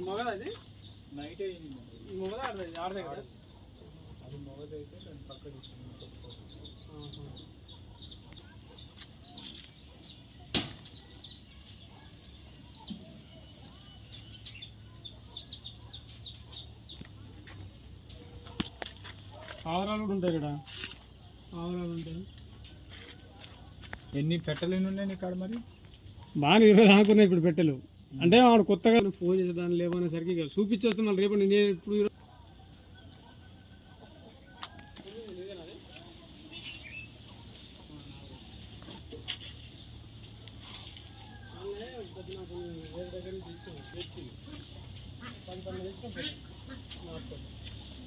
మొగది night మొగద ఆడదే కదా అది మొగదైతే దాని పక్కన ఆవరాలు కూడా ఉంటాయి ఇక్కడ ఆవరాలు ఉంటాయి. ఎన్ని పెట్టెలు ఎన్ని ఉన్నాయి ఇక్కడ మరి? బాగా 20 అనుకున్నాయి ఇప్పుడు పెట్టెలు. అంటే వాడు కొత్తగా ఫోన్ చేసే దాన్ని లేవనేసరికి ఇక చూపించేస్తే మళ్ళీ రేపు నేను ఇప్పుడు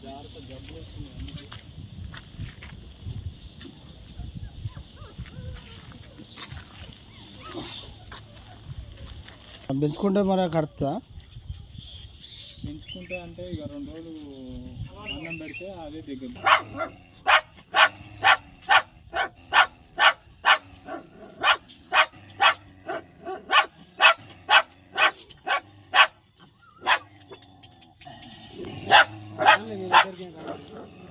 జాగ్రత్త జబ్బులు వస్తుంది. పెంచుకుంటే మరి కడుతుందా? పెంచుకుంటే అంటే ఇక 2 రోజులు అన్నం పెడితే అదే దగ్గర. దగ్గరికి